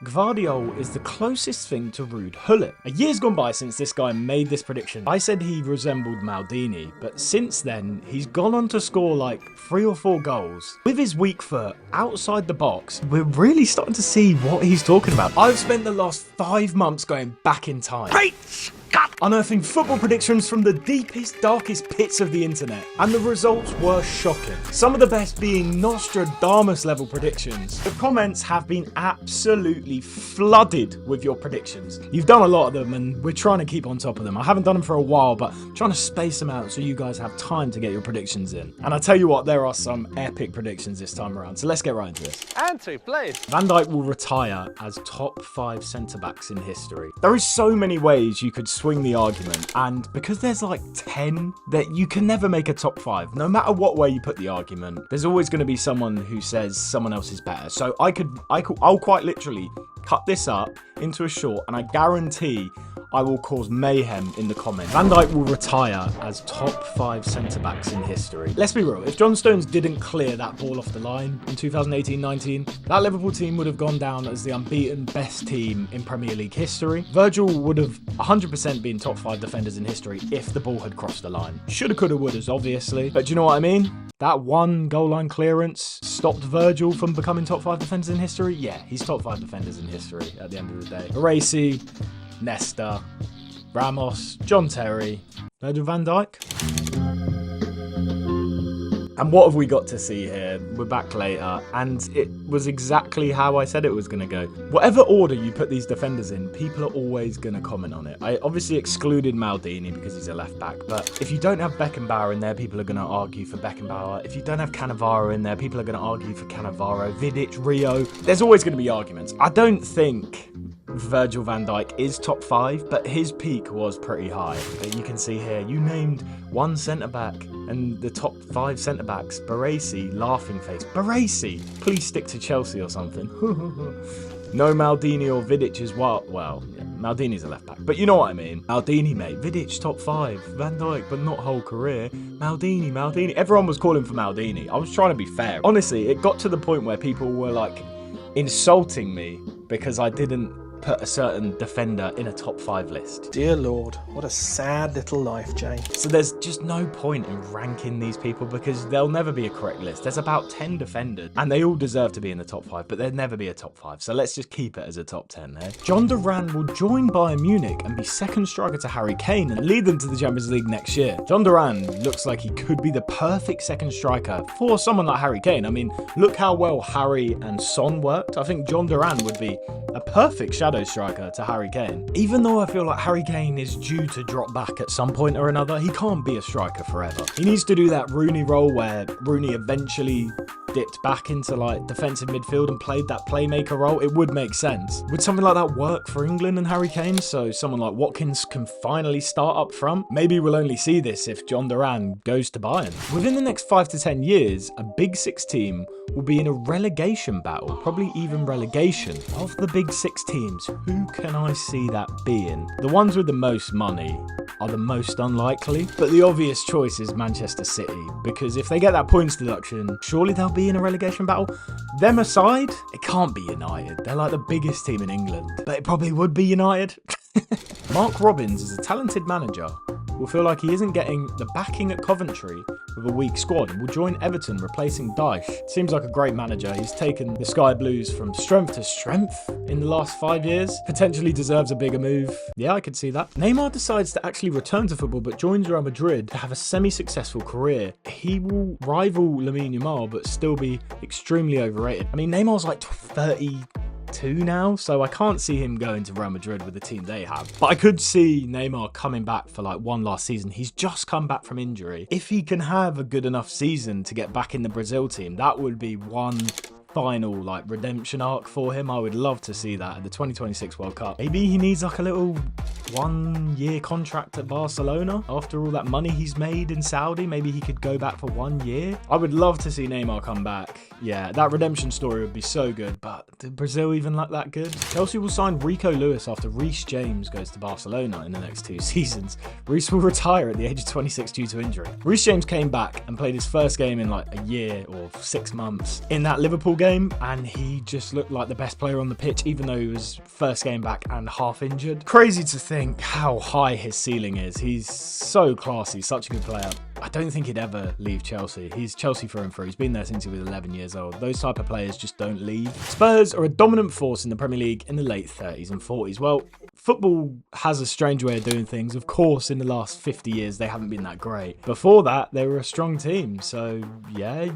Gvardiol is the closest thing to Ruud Gullit. A year's gone by since this guy made this prediction. I said he resembled Maldini, but since then, he's gone on to score like 3 or 4 goals. With his weak foot outside the box, we're really starting to see what he's talking about. I've spent the last 5 months going back in time. Great Scott! Unearthing football predictions from the deepest, darkest pits of the internet. And the results were shocking. Some of the best being Nostradamus level predictions. The comments have been absolutely flooded with your predictions. You've done a lot of them and we're trying to keep on top of them. I haven't done them for a while, but I'm trying to space them out so you guys have time to get your predictions in. And I tell you what, there are some epic predictions this time around. So let's get right into this. Entry, please. Van Dijk will retire as top 5 centre-backs in history. There is so many ways you could swing the argument, and because there's like 10, that you can never make a top 5. No matter what way you put the argument, there's always going to be someone who says someone else is better. So I'll quite literally cut this up into a short, and I guarantee I will cause mayhem in the comments. Van Dijk will retire as top 5 centre-backs in history. Let's be real, if John Stones didn't clear that ball off the line in 2018-19, that Liverpool team would have gone down as the unbeaten best team in Premier League history. Virgil would have 100% been top 5 defenders in history if the ball had crossed the line. Shoulda, coulda, wouldas, obviously. But do you know what I mean? That one goal line clearance stopped Virgil from becoming top 5 defenders in history? Yeah, he's top 5 defenders in history at the end of the day. Baresi, Nesta, Ramos, John Terry, Virgil van Dijk. And what have we got to see here? We're back later, and it was exactly how I said it was going to go. Whatever order you put these defenders in, people are always going to comment on it. I obviously excluded Maldini because he's a left back, but if you don't have Beckenbauer in there, people are going to argue for Beckenbauer. If you don't have Cannavaro in there, people are going to argue for Cannavaro. Vidic, Rio, there's always going to be arguments. I don't think Virgil van Dijk is top 5, but his peak was pretty high. But you can see here, you named one centre-back and the top 5 centre-backs. Baresi, laughing face. Baresi, please stick to Chelsea or something. No Maldini or Vidic as well. Well, yeah, Maldini's a left back, but you know what I mean. Maldini, mate. Vidic, top 5. Van Dijk, but not whole career. Maldini. Everyone was calling for Maldini. I was trying to be fair. Honestly, it got to the point where people were like insulting me because I didn't put a certain defender in a top 5 list. Dear Lord, what a sad little life, Jay. So there's just no point in ranking these people because there'll never be a correct list. There's about 10 defenders and they all deserve to be in the top 5, but there'll never be a top 5. So let's just keep it as a top 10 there. John Duran will join Bayern Munich and be second striker to Harry Kane and lead them to the Champions League next year. John Duran looks like he could be the perfect second striker for someone like Harry Kane. I mean, look how well Harry and Son worked. I think John Duran would be a perfect shadow striker to Harry Kane. Even though I feel like Harry Kane is due to drop back at some point or another, he can't be a striker forever. He needs to do that Rooney role where Rooney eventually dipped back into like defensive midfield and played that playmaker role. It would make sense. Would something like that work for England and Harry Kane so someone like Watkins can finally start up front? Maybe we'll only see this if John Duran goes to Bayern. Within the next 5 to 10 years, a Big 6 team will be in a relegation battle, probably even relegation. Of the Big 6 teams, who can I see that being? The ones with the most money are the most unlikely, but the obvious choice is Manchester City, because if they get that points deduction, surely they'll be in a relegation battle. Them aside, it can't be United. They're like the biggest team in England, but it probably would be United. Mark Robbins is a talented manager. Will feel like he isn't getting the backing at Coventry with a weak squad and will join Everton replacing Dijk. Seems like a great manager. He's taken the Sky Blues from strength to strength in the last 5 years. Potentially deserves a bigger move. Yeah, I could see that. Neymar decides to actually return to football but joins Real Madrid to have a semi-successful career. He will rival Lamine Yamal but still be extremely overrated. I mean, Neymar's like 32 now, so I can't see him going to Real Madrid with the team they have. But I could see Neymar coming back for like one last season. He's just come back from injury. If he can have a good enough season to get back in the Brazil team, that would be one final like redemption arc for him. I would love to see that at the 2026 World Cup. Maybe he needs like a little 1-year contract at Barcelona after all that money he's made in Saudi. Maybe he could go back for 1 year. I would love to see Neymar come back. Yeah, that redemption story would be so good, but did Brazil even look that good? Chelsea will sign Rico Lewis after Reece James goes to Barcelona in the next 2 seasons. Reece will retire at the age of 26 due to injury. Reece James came back and played his first game in like a year or 6 months in that Liverpool game, and he just looked like the best player on the pitch, even though he was first game back and half injured. Crazy to think how high his ceiling is. He's so classy, such a good player. I don't think he'd ever leave Chelsea. He's Chelsea through and through. He's been there since he was 11 years old. Those type of players just don't leave. Spurs are a dominant force in the Premier League in the late 30s and 40s. Well, football has a strange way of doing things. Of course, in the last 50 years, they haven't been that great. Before that, they were a strong team. So, yeah,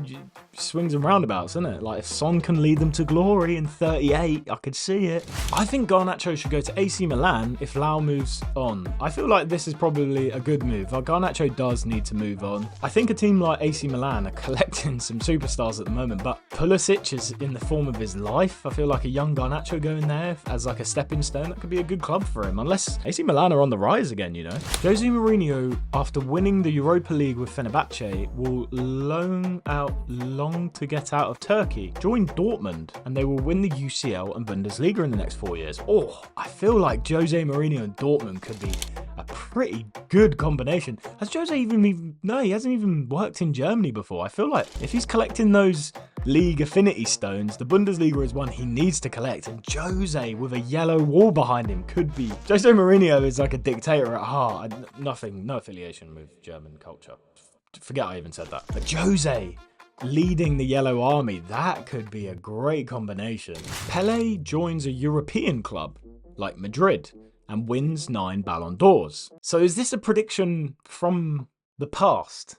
swings and roundabouts, isn't it? Like, if Son can lead them to glory in 38, I could see it. I think Garnacho should go to AC Milan if Lau moves on. I feel like this is probably a good move. Garnacho does need to move on. I think a team like AC Milan are collecting some superstars at the moment, but Pulisic is in the form of his life. I feel like a young Garnacho going there as like a stepping stone, that could be a good club for him, unless AC Milan are on the rise again, you know. Jose Mourinho, after winning the Europa League with Fenerbahce, will long to get out of Turkey, join Dortmund, and they will win the UCL and Bundesliga in the next 4 years. Oh, I feel like Jose Mourinho and Dortmund could be a pretty good combination. Has Jose even no, he hasn't even worked in Germany before. I feel like if he's collecting those league affinity stones, the Bundesliga is one he needs to collect, and Jose with a yellow wall behind him could be. Jose Mourinho is like a dictator at heart. No affiliation with German culture. Forget I even said that. But Jose leading the Yellow Army, that could be a great combination. Pele joins a European club like Madrid and wins 9 Ballon d'Ors. So is this a prediction from the past?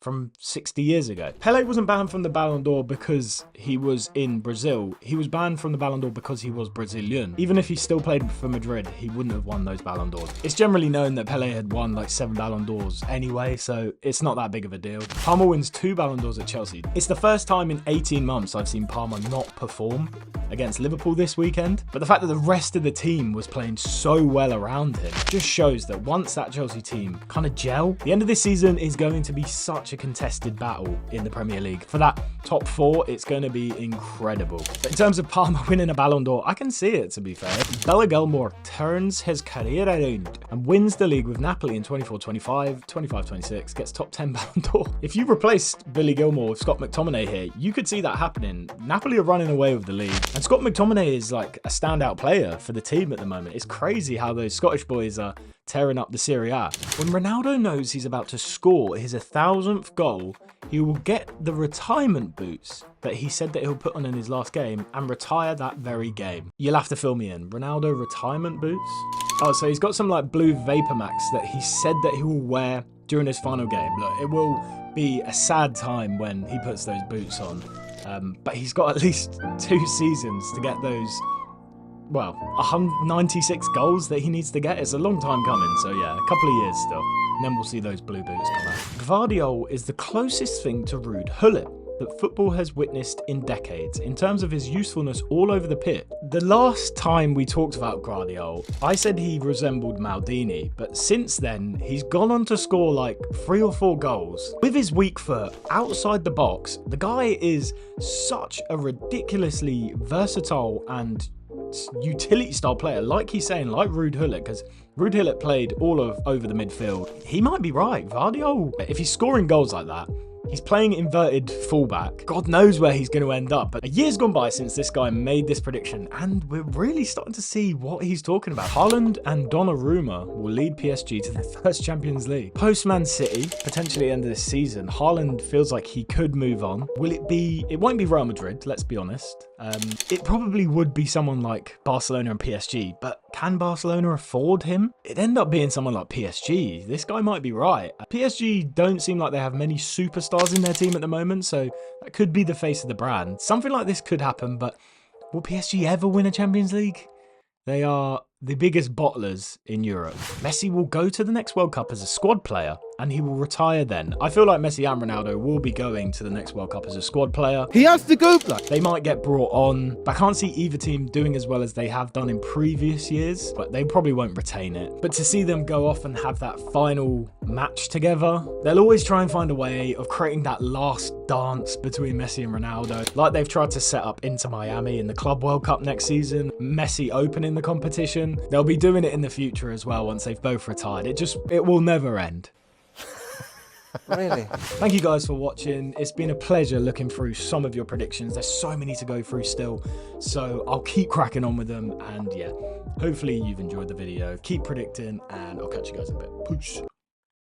From 60 years ago. Pele wasn't banned from the Ballon d'Or because he was in Brazil. He was banned from the Ballon d'Or because he was Brazilian. Even if he still played for Madrid, he wouldn't have won those Ballon d'Ors. It's generally known that Pele had won like 7 Ballon d'Ors anyway, so it's not that big of a deal. Palmer wins 2 Ballon d'Ors at Chelsea. It's the first time in 18 months I've seen Palmer not perform against Liverpool this weekend, but the fact that the rest of the team was playing so well around him just shows that once that Chelsea team kind of gel, the end of this season is going to be such a contested battle in the Premier League. For that top 4, it's going to be incredible. But in terms of Palmer winning a Ballon d'Or, I can see it, to be fair. Bella Gilmore turns his career around and wins the league with Napoli in 24-25, 25-26, gets top 10 Ballon d'Or. If you replaced Billy Gilmore with Scott McTominay here, you could see that happening. Napoli are running away with the league, and Scott McTominay is like a standout player for the team at the moment. It's crazy how those Scottish boys are tearing up the Serie A. When Ronaldo knows he's about to score his 1,000th goal, he will get the retirement boots that he said that he'll put on in his last game and retire that very game. You'll have to fill me in. Ronaldo retirement boots? Oh, so he's got some like blue Vapor Max that he said that he will wear during his final game. Look, it will be a sad time when he puts those boots on. But he's got at least 2 seasons to get those, well, 196 goals that he needs to get. It's a long time coming, so yeah, a couple of years still. And then we'll see those blue boots come out. Gvardiol is the closest thing to Ruud Gullit that football has witnessed in decades in terms of his usefulness all over the pitch. The last time we talked about Gvardiol, I said he resembled Maldini, but since then, he's gone on to score like 3 or 4 goals. With his weak foot outside the box, the guy is such a ridiculously versatile and utility style player, like he's saying, like Ruud Gullit, because Ruud Gullit played all of over the midfield. He might be right, Gvardiol. If he's scoring goals like that, he's playing inverted fullback. God knows where he's going to end up. But a year's gone by since this guy made this prediction, and we're really starting to see what he's talking about. Haaland and Donnarumma will lead PSG to their first Champions League. Post Man City, potentially end of this season, Haaland feels like he could move on. Will it be? It won't be Real Madrid, let's be honest. It probably would be someone like Barcelona and PSG, but can Barcelona afford him? It'd end up being someone like PSG. This guy might be right. PSG don't seem like they have many superstars in their team at the moment, so that could be the face of the brand. Something like this could happen, but will PSG ever win a Champions League? They are the biggest bottlers in Europe. Messi will go to the next World Cup as a squad player and he will retire then. I feel like Messi and Ronaldo will be going to the next World Cup as a squad player. He has to go, blood. They might get brought on, but I can't see either team doing as well as they have done in previous years, but they probably won't retain it. But to see them go off and have that final match together, they'll always try and find a way of creating that last dance between Messi and Ronaldo, like they've tried to set up Inter Miami in the Club World Cup next season, Messi opening the competition. They'll be doing it in the future as well once they've both retired. It will never end. Really? Thank you guys for watching. It's been a pleasure looking through some of your predictions. There's so many to go through still, so I'll keep cracking on with them. And yeah, hopefully you've enjoyed the video. Keep predicting, and I'll catch you guys in a bit. Peace.